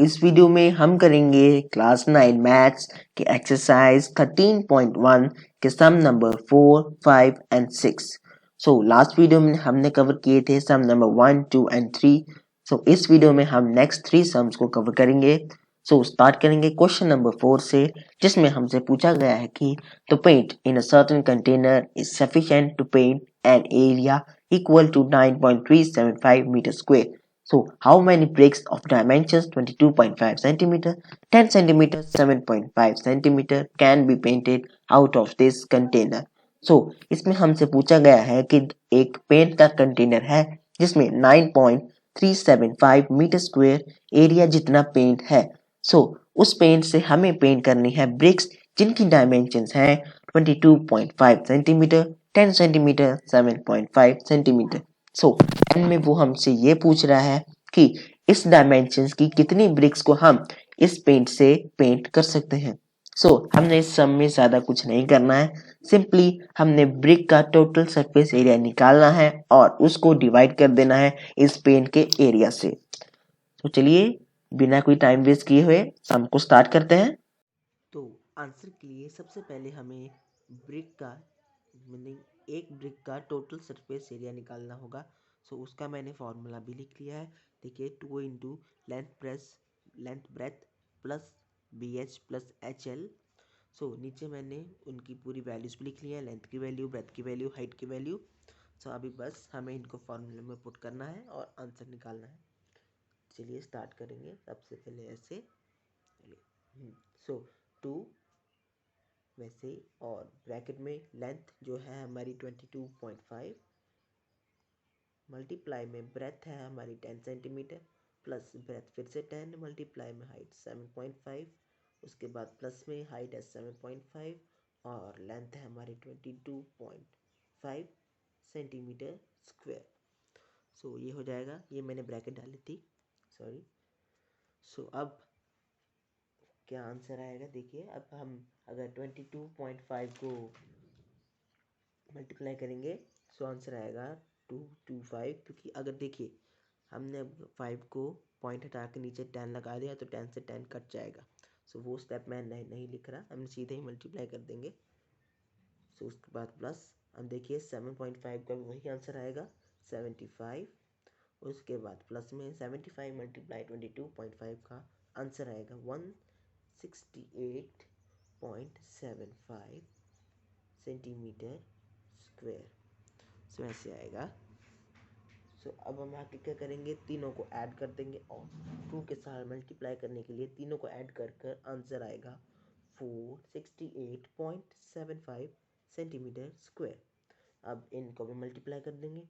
इस वीडियो में हम करेंगे क्लास 9 मैथ्स के एक्सरसाइज 13.1 के सम नंबर 4, 5 एंड 6। लास्ट वीडियो में हमने कवर किए थे सम नंबर 1, 2 एंड 3। इस वीडियो में हम नेक्स्ट 3 सम्स को कवर करेंगे। स्टार्ट करेंगे क्वेश्चन नंबर 4 से, जिसमें हमसे पूछा गया है कि the paint in a certain container is sufficient to paint an area equal to 9.375 metre square. So, how many bricks of dimensions 22.5 centimeter, 10 centimeter, 7.5 centimeter can be painted out of this container? इसमें हमसे पूछा गया है कि एक paint का container है जिसमें 9.375 मीटर स्क्वायर एरिया जितना पेंट है। उस पेंट से हमें पेंट करनी है ब्रिक्स जिनकी डायमेंशंस हैं 22.5 सेंटीमीटर, 10 सेंटीमीटर, 7.5 सेंटीमीटर। एंड में वो हमसे ये पूछ रहा है कि इस डायमेंशंस की कितनी ब्रिक्स को हम इस पेंट से पेंट कर सकते हैं। हमने इस सम में ज्यादा कुछ नहीं करना है, सिंपली हमने ब्रिक का टोटल सरफेस एरिया निकालना है और उसको डिवाइड कर देना है इस पेंट के एरिया से। चलिए बिना कोई टाइम वेस्ट किए हुए सम को स्टार्ट करते हैं। तो आंसर के लिए सबसे पहले हमें ब्रिक का मीनिंग एक ब्रिक का टोटल सरफेस एरिया निकालना होगा। उसका मैंने फॉर्मूला भी लिख लिया है। देखिए 2 into length breadth plus B H plus H L. नीचे मैंने उनकी पूरी वैल्यूज भी लिख ली है, लेंथ की वैल्यू, ब्रेथ की वैल्यू, हाइट की वैल्यू। अभी बस हमें इनको फॉर्मूले में पुट करना है और आंसर निकालना है। चलिए स्टार्ट करेंगे। सबसे पहले ऐसे 2 वैसे, और ब्रैकेट में लेंथ जो है हमारी 22.5 मल्टीप्लाई में ब्रेथ है हमारी 10 सेंटीमीटर प्लस ब्रेथ फिर से 10 मल्टीप्लाई में हाइट 7.5, उसके बाद प्लस में हाइट है 7.5 और लेंथ है हमारी 22.5 सेंटीमीटर स्क्वायर। ये हो जाएगा, ये मैंने ब्रैकेट डाली थी, सॉरी। अब क्या आंसर आएगा देखिए। अब हम अगर 22.5 को मल्टीप्लाई करेंगे आंसर आएगा 225, क्योंकि अगर देखिए हमने अब 5 को पॉइंट हटा के नीचे 10 लगा दिया तो 10 से 10 कट जाएगा। वो स्टेप मैं नहीं लिख रहा, हम सीधे ही मल्टीप्लाई कर देंगे। उसके बाद प्लस, अब देखिए 7.5 का भी वही आंसर आएगा 75। उसके बाद प्लस में 75 मल्टीप्लाई 22.5 का आंसर आएगा 168.75 सेंटीमीटर स्क्वायर। ऐसे आएगा। अब हम आगे क्या करेंगे, तीनों को ऐड कर देंगे और 2 के साथ मल्टीप्लाई करने के लिए तीनों को ऐड कर आंसर आएगा 468.75 सेंटीमीटर स्क्वायर। अब इनको भी मल्टीप्लाई कर देंगे।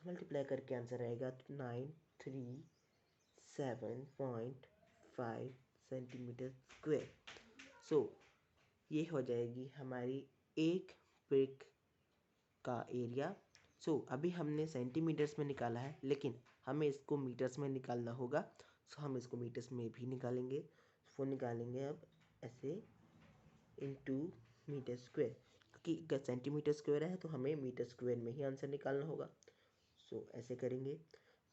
मल्टीप्लाई करके आंसर आएगा 937.5 सेंटीमीटर स्क्वायर। ये हो जाएगी हमारी एक ब्रिक का एरिया। अभी हमने सेंटीमीटर्स में निकाला है, लेकिन हमें इसको मीटर्स में निकालना होगा। हम इसको मीटर्स में भी निकालेंगे। वो निकालेंगे अब ऐसे इनटू मीटर स्क्वायर, क्योंकि अगर सेंटीमीटर स्क्वायर है तो हमें मीटर स्क्वायर में ही आंसर निकालना होगा। ऐसे करेंगे।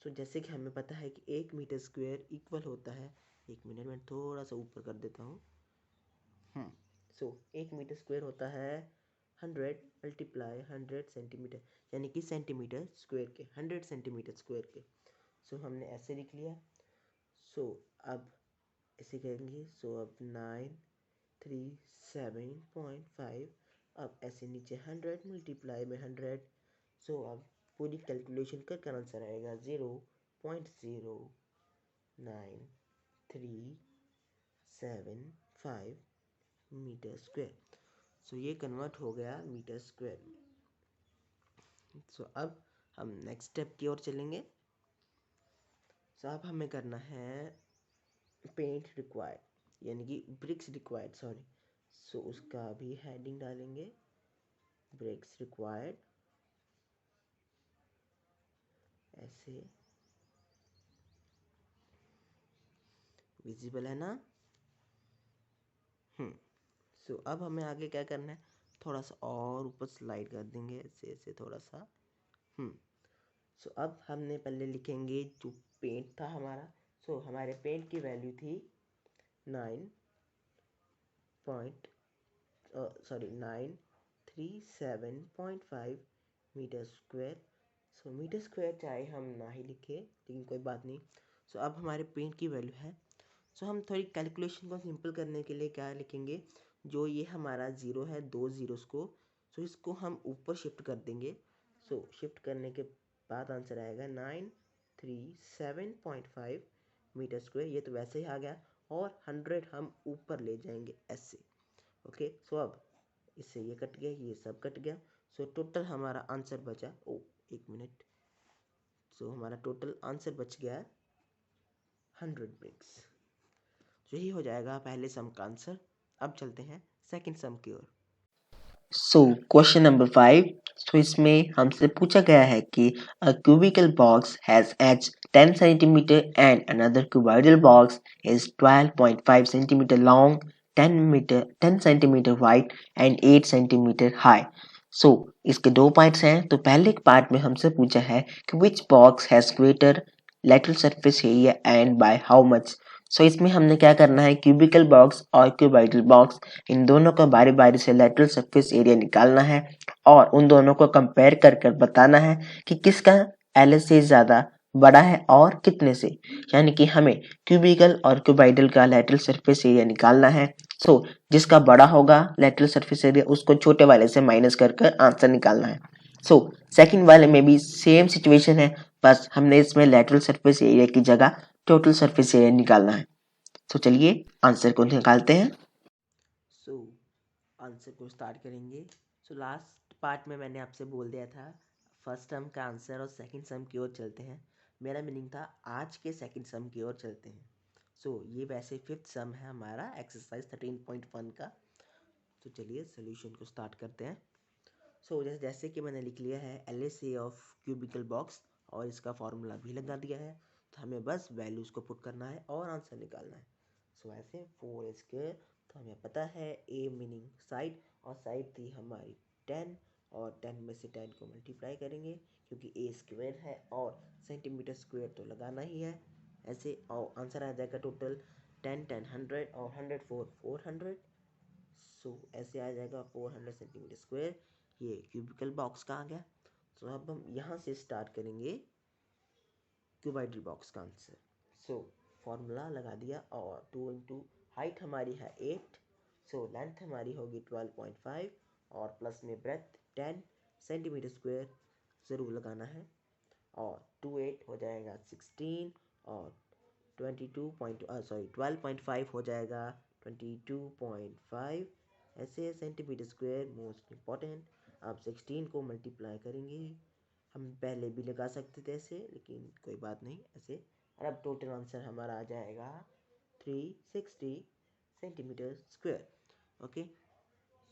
जैसे कि हमें पता है कि 1 मीटर स्क्वायर इक्वल होता है, 1 मिनट में थोड़ा सा ऊपर कर देता हूँ। 1 मीटर स्क्वायर होता है 100 मल्टीप्लाई 100 सेंटीमीटर, यानी कि सेंटीमीटर स्क्वायर के 100 सेंटीमीटर स्क्वायर के। हमने ऐसे लिख लिया। अब ऐसे करेंगे। अब 937.5, अब ऐसे नीचे 100 मल्टीप्लाई में 100। अब पूरी कैलकुलेशन कर आंसर आएगा 0.0937 मीटर स्क्वायर। ये कन्वर्ट हो गया मीटर स्क्वायर में। अब हम नेक्स्ट स्टेप की ओर चलेंगे। अब हमें करना है पेंट रिक्वायर्ड, यानी कि ब्रिक्स रिक्वायर्ड, सॉरी। उसका भी हेडिंग डालेंगे, ब्रिक्स रिक्वायर्ड, ऐसे विजिबल है ना। अब हमें आगे क्या करना है, थोड़ा सा और ऊपर स्लाइड कर देंगे ऐसे ऐसे थोड़ा सा। अब हमने पहले लिखेंगे जो पेंट था हमारा। सो हमारे पेंट की वैल्यू थी 937.5 मीटर स्क्वायर। सो मीटर स्क्वायर चाहे हम ना ही लिखे लेकिन कोई बात नहीं। सो अब हमारे पेंट की वैल्यू है। सो हम थोड़ी कैलकुलेशन को सिंपल करने के लिए क्या लिखेंगे, जो ये हमारा ज़ीरो है, दो ज़ीरोस को, सो इसको हम ऊपर शिफ्ट कर देंगे। सो शिफ्ट करने के बाद आंसर आएगा 937.5 मीटर स्क्वायर। ये तो वैसे ही आ गया और 100 हम ऊपर ले जाएंगे ऐसे। ओके, सो अब इससे ये कट गया, ये सब कट गया। सो टोटल हमारा आंसर बचा, ओ एक मिनट, सो हमारा टोटल आंसर बच गया 100 ब्रिक्स। यही हो जाएगा पहले सम का आंसर। अब चलते हैं सेकंड सम की ओर। So question number 5। सो इसमें हमसे पूछा गया है कि a cubical box has edge 10 centimetre and another cuboidal box is 12.5 centimetre long, 10 centimetre wide and 8 centimetre high. So इसके दो पार्ट्स हैं। तो पहले एक पार्ट में हमसे पूछा है कि which box has greater lateral surface area and by how much. So इसमें हमने क्या करना है, क्यूबिकल बॉक्स और क्यूबॉइडल बॉक्स, इन दोनों का बारी बारी से लेटरल सरफेस एरिया निकालना है और उन दोनों को कंपेयर कर कर बताना है कि किसका एल से ज़्यादा बड़ा है और कितने से। यानी कि हमें क्यूबिकल और क्यूबॉइडल का लेटरल सरफेस एरिया निकालना है। सो जिसका बड़ा होगा लेटरल सरफेस एरिया, उसको छोटे वाले से माइनस कर कर आंसर निकालना है। सो सेकंड वाले में भी सेम सिचुएशन है, बस हमने इसमें लेटरल सरफेस एरिया की जगह टोटल सरफेस एरिया निकालना है। तो चलिए आंसर को निकालते हैं। सो आंसर को स्टार्ट करेंगे। सो लास्ट पार्ट में मैंने आपसे बोल दिया था फर्स्ट सम का आंसर और सेकंड सम की ओर चलते हैं। मेरा मीनिंग था आज के सेकंड सम की ओर चलते हैं। सो ये वैसे फिफ्थ सम है हमारा एक्सरसाइज 13.1 का। तो चलिए सोल्यूशन को स्टार्ट करते हैं। सो जैसे कि मैंने लिख लिया है LHC ऑफ क्यूबिकल बॉक्स और इसका फॉर्मूला भी लगा दिया है। तो हमें बस वैल्यूज़ को पुट करना है और आंसर निकालना है। सो ऐसे 4 स्क्वायर, तो हमें पता है ए मीनिंग साइड, और साइड थी हमारी 10, और 10 में से 10 को मल्टीप्लाई करेंगे क्योंकि ए स्क्वायर है और सेंटीमीटर स्क्वायर तो लगाना ही है ऐसे। और आंसर आ जाएगा टोटल 10 10 100 और 100 400। सो ऐसे आ जाएगा 400 सेंटीमीटर स्क्वायर। ये क्यूबिकल बॉक्स का आ गया। तो अब हम यहाँ से स्टार्ट करेंगे क्यूबाइडल बॉक्स का आंसर। सो फॉर्मूला लगा दिया और 2 इंटू हाइट हमारी है 8, सो लेंथ हमारी होगी 12.5 और प्लस में ब्रेथ 10 सेंटीमीटर स्क्वायर ज़रूर लगाना है। और 2 8 हो जाएगा 16 और 12.5 हो जाएगा 22.5 ऐसे सेंटीमीटर स्क्वायर मोस्ट इम्पॉर्टेंट। अब 16 को मल्टीप्लाई करेंगे, हम पहले भी लगा सकते थे ऐसे लेकिन कोई बात नहीं ऐसे। और अब टोटल आंसर हमारा आ जाएगा 360 सेंटीमीटर स्क्वायर। ओके,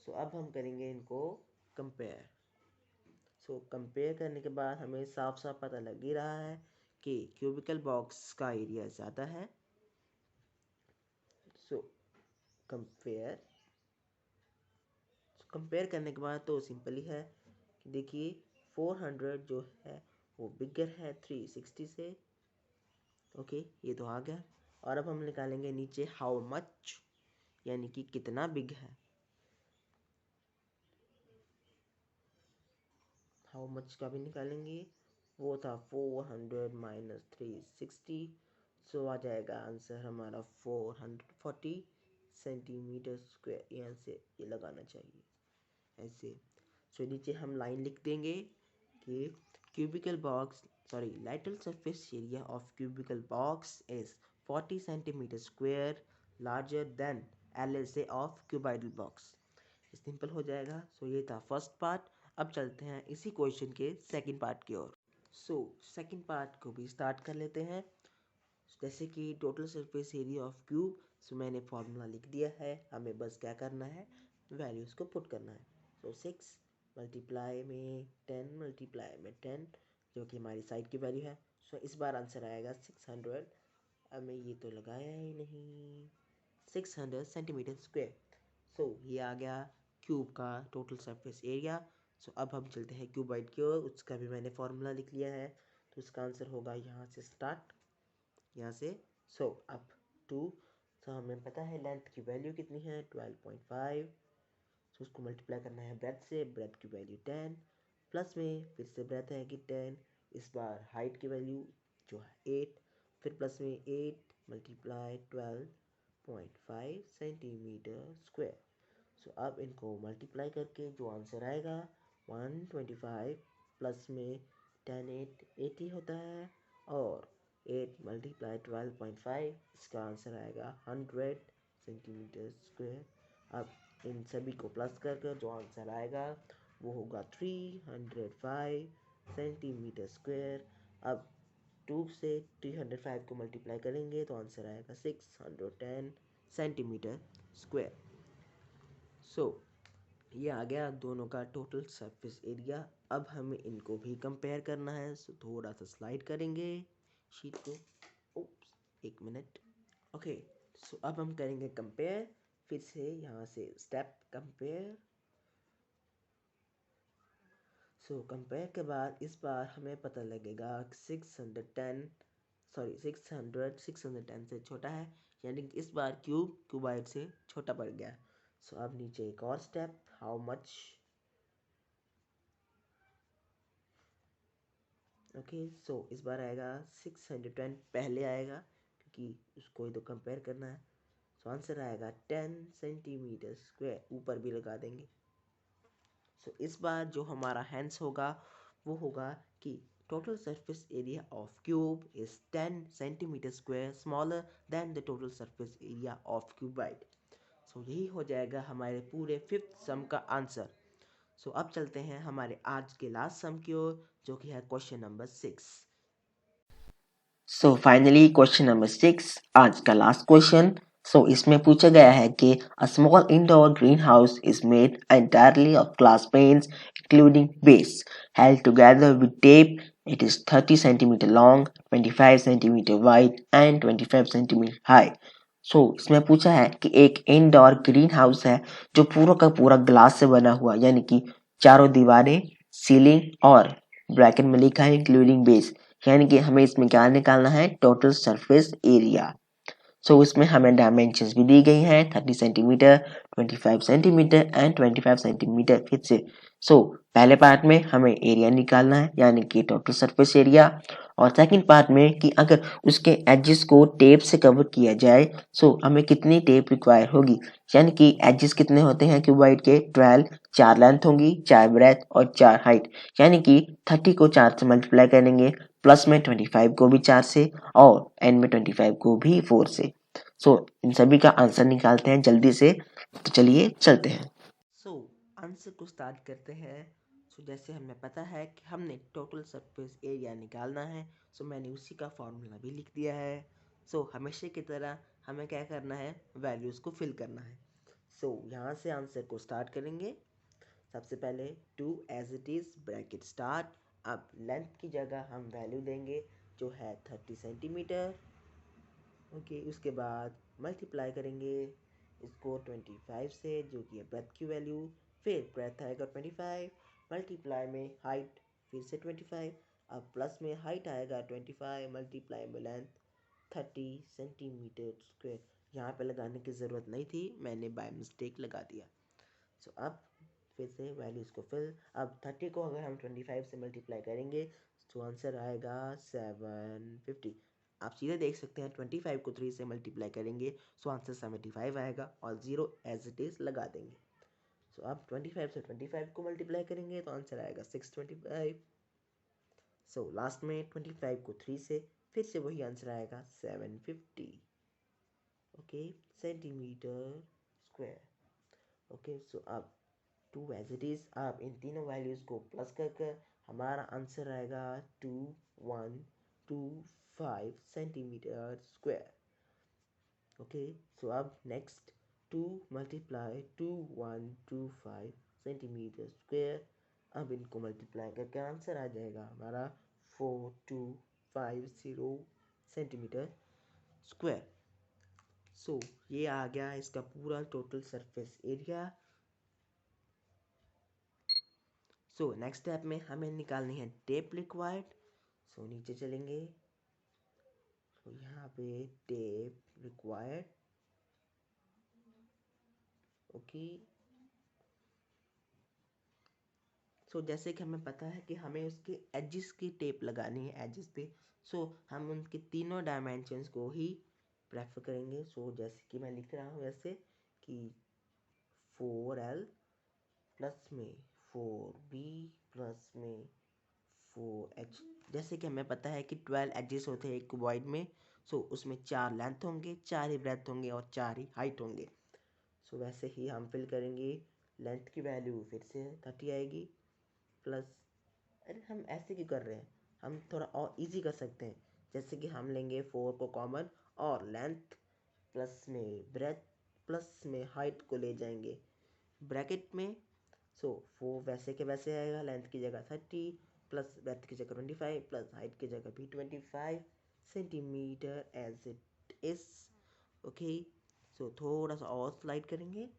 सो अब हम करेंगे इनको कंपेयर। सो कंपेयर करने के बाद हमें साफ साफ पता लग ही रहा है कि क्यूबिकल बॉक्स का एरिया ज़्यादा है। सो कंपेयर करने के बाद तो सिंपल ही है कि देखिए 400 जो है वो बिगर है 360 से। ओके, ये तो आ गया। और अब हम निकालेंगे नीचे हाउ मच, यानी कि कितना बिग है। हाउ मच का भी निकालेंगे, वो था 400 माइनस 360। सो आ जाएगा आंसर हमारा 440 सेंटीमीटर स्क्वायर। यहाँ से ये लगाना चाहिए ऐसे। सो नीचे हम लाइन लिख देंगे कि cubical box, sorry, lateral surface area of cubical box is 40 centimeter square larger than LSA of cuboidal box। Simple हो जाएगा। सो ये था फर्स्ट पार्ट। अब चलते हैं इसी क्वेश्चन के सेकंड पार्ट की ओर। सो सेकंड पार्ट को भी स्टार्ट कर लेते हैं। जैसे कि total surface area of cube, so मैंने फॉर्मूला लिख दिया है, हमें बस क्या करना है, वैल्यूज़ को पुट करना है। सो 6 मल्टीप्लाई में 10 मल्टीप्लाई में 10 जो कि हमारी साइड की वैल्यू है। सो इस बार आंसर आएगा 600। हमें ये तो लगाया ही नहीं, 600 सेंटीमीटर स्क्वायर। सो ये आ गया क्यूब का टोटल सरफेस एरिया। सो अब हम चलते हैं क्यूबाइड की ओर, उसका भी मैंने फॉर्मूला लिख लिया है। तो इसका आंसर होगा यहाँ से स्टार्ट, यहाँ से सो अब 2, तो हमें पता है लेंथ की वैल्यू कितनी है 12.5, तो उसको मल्टीप्लाई करना है ब्रेथ से, ब्रेथ की वैल्यू 10, प्लस में फिर से ब्रेथ है कि 10, इस बार हाइट की वैल्यू जो है 8, फिर प्लस में 8 मल्टीप्लाई 12.5 सेंटीमीटर स्क्वायर। सो अब इनको मल्टीप्लाई करके जो आंसर आएगा 125 प्लस में 10 8 80 होता है, और 8 मल्टीप्लाई 12.5 इसका आंसर आएगा 100 सेंटीमीटर स्क्वायर। अब इन सभी को प्लस कर कर जो आंसर आएगा वो होगा 305 सेंटीमीटर स्क्वायर। अब 2 से 305 को मल्टीप्लाई करेंगे तो आंसर आएगा 610 सेंटीमीटर स्क्वायर। सो ये आ गया दोनों का टोटल सरफेस एरिया। अब हमें इनको भी कंपेयर करना है, सो थोड़ा सा स्लाइड करेंगे शीट को। ओप्स, एक मिनट। ओके, सो अब हम करेंगे कंपेयर। फिर से यहाँ से स्टेप कंपेयर। सो कंपेयर के बाद इस बार हमें पता लगेगा 610 से छोटा है, यानी कि इस बार क्यूबाइड से छोटा पड़ गया। सो अब नीचे एक और स्टेप, हाउ मच। ओके, सो इस बार आएगा 610 पहले आएगा क्योंकि उसको ही तो कंपेयर करना है। सो आंसर आएगा 10 सेंटीमीटर स्क्वायर, ऊपर भी लगा देंगे। सो इस बार जो हमारा हैंस होगा वो होगा कि total surface area of cube is 10 centimetre square smaller than the total surface area of cuboid. So यही हो जाएगा हमारे पूरे 5th सम का आंसर। सो अब चलते हैं हमारे आज के लास्ट सम की ओर, जो कि है question number 6। So finally question number 6 आज का लास्ट क्वेश्चन। सो इसमें पूछा गया है कि a small indoor green house is made entirely of glass panes including base held together with tape. It is 30 centimeter long, 25 centimeter wide and 25 centimeter high. सो इसमें पूछा है कि एक इंडोर ग्रीन हाउस है जो पूरा का पूरा ग्लास से बना हुआ, यानी कि चारों दीवारें, सीलिंग और ब्रैकेट में लिखा है इंक्लूडिंग बेस, यानी कि हमें इसमें क्या निकालना है टोटल सरफेस एरिया। सो इसमें हमें डायमेंशंस भी दी गई हैं 30 सेंटीमीटर, 25 सेंटीमीटर एंड 25 सेंटीमीटर फिर से। सो पहले पार्ट में हमें एरिया निकालना है, यानी कि टोटल सरफेस एरिया, और सेकंड पार्ट में कि अगर उसके एजेस को टेप से कवर किया जाए सो हमें कितनी टेप रिक्वायर होगी, यानी कि एजेस कितने होते हैं क्यूबाइड के 12, 4 लेंथ होंगी, 4 ब्रेथ और 4 हाइट, यानी कि 30 को 4 से मल्टीप्लाई करेंगे, प्लस में 25 को भी 4 से और एंड में 25 को भी 4 से। सो इन सभी का आंसर निकालते हैं जल्दी से, तो चलिए चलते हैं। सो आंसर को स्टार्ट करते हैं। सो जैसे हमें पता है कि हमने टोटल सरफेस एरिया निकालना है, सो मैंने उसी का फॉर्मूला भी लिख दिया है। सो हमेशा की तरह हमें क्या करना है, वैल्यूज़ को फिल करना है। सो यहाँ से आंसर को स्टार्ट करेंगे। सबसे पहले 2 as it is bracket start. अब लेंथ की जगह हम वैल्यू देंगे जो है 30 सेंटीमीटर। ओके, उसके बाद मल्टीप्लाई करेंगे इसको 25 से, जो कि है ब्रेथ की वैल्यू, फिर ब्रेथ आएगा 25 मल्टीप्लाई में हाइट फिर से 25, अब प्लस में हाइट आएगा 25 मल्टीप्लाई में लेंथ 30 सेंटीमीटर स्क्वायर। यहाँ पे लगाने की ज़रूरत नहीं थी, मैंने बाय मिस्टेक लगा दिया। सो अब फिर से वैल्यूज़ को फिल। अब 30 को अगर हम 25 से मल्टीप्लाई करेंगे तो आंसर आएगा 750। आप सीधे देख सकते हैं 25 को 3 से मल्टीप्लाई करेंगे सो आंसर 75 आएगा और 0 एज इट इज़ लगा देंगे। सो अब 25 से 25 को मल्टीप्लाई करेंगे तो आंसर आएगा 625। सो लास्ट में 25 को 3 से, फिर से वही आंसर आएगा 750। Okay, centimetre square. ओके, सो अब 2 एज इट इज़, आप इन तीनों वैल्यूज़ को प्लस कर कर हमारा आंसर आएगा 2125 सेंटीमीटर स्क्वायर। ओके, सो अब नेक्स्ट 2 मल्टीप्लाई 2125 सेंटीमीटर स्क्वायर। अब इनको मल्टीप्लाई करके आंसर आ जाएगा हमारा 4250 सेंटीमीटर स्क्वायर। सो ये आ गया इसका पूरा total surface area. So next step में हमें निकालनी है टेप रिक्वायर्ड। सो नीचे चलेंगे, तो यहाँ पे टेप रिक्वायर्ड, ओके। सो जैसे कि हमें पता है कि हमें उसके एजेस की टेप लगानी है एजेस पे, सो हम उनके तीनों डायमेंशंस को ही प्रेफर करेंगे। सो जैसे कि मैं लिख रहा हूँ ऐसे कि 4L प्लस में 4B प्लस में 4H। जैसे कि हमें पता है कि 12 एजेस होते हैं एक क्यूबॉइड में, सो उसमें 4 लेंथ होंगे, 4 ही ब्रेथ होंगे और 4 ही हाइट होंगे। सो वैसे ही हम फिल करेंगे। लेंथ की वैल्यू फिर से 30 आएगी प्लस, अरे हम ऐसे क्यों कर रहे हैं, हम थोड़ा और इजी कर सकते हैं। जैसे कि हम लेंगे 4 को कॉमन और लेंथ प्लस में ब्रेथ प्लस में हाइट को ले जाएंगे ब्रैकेट में। सो 4 वैसे के वैसे आएगा, लेंथ की जगह 30 प्लस ब्रेथ की जगह 25 प्लस हाइट की जगह भी 25 centimetre as it is, okay. So थोड़ा सा और स्लाइड करेंगे,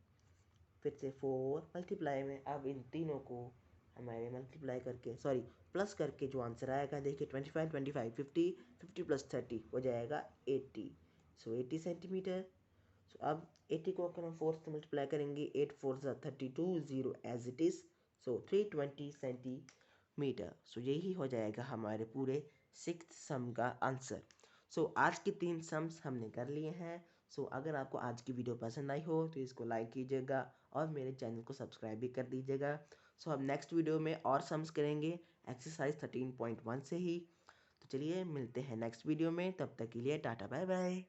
फिर से 4 मल्टीप्लाई में अब इन तीनों को हमारे मल्टीप्लाई करके प्लस करके जो आंसर आएगा देखिए 25 25 50 50 प्लस 30 हो जाएगा 80। सो 80 सेंटीमीटर। सो अब 80 को अगर हम 4 से मल्टीप्लाई करेंगे 8 4 32 0 as it is, so 320 centimetre. So यही हो जाएगा हमारे पूरे 6th सम का आंसर। सो आज की 3 सम्स हमने कर लिए हैं। सो अगर आपको आज की वीडियो पसंद आई हो तो इसको लाइक कीजिएगा और मेरे चैनल को सब्सक्राइब भी कर दीजिएगा। सो हम नेक्स्ट वीडियो में और सम्स करेंगे एक्सरसाइज 13.1 से ही। तो चलिए मिलते हैं नेक्स्ट वीडियो में, तब तक के लिए टाटा बाय बाय।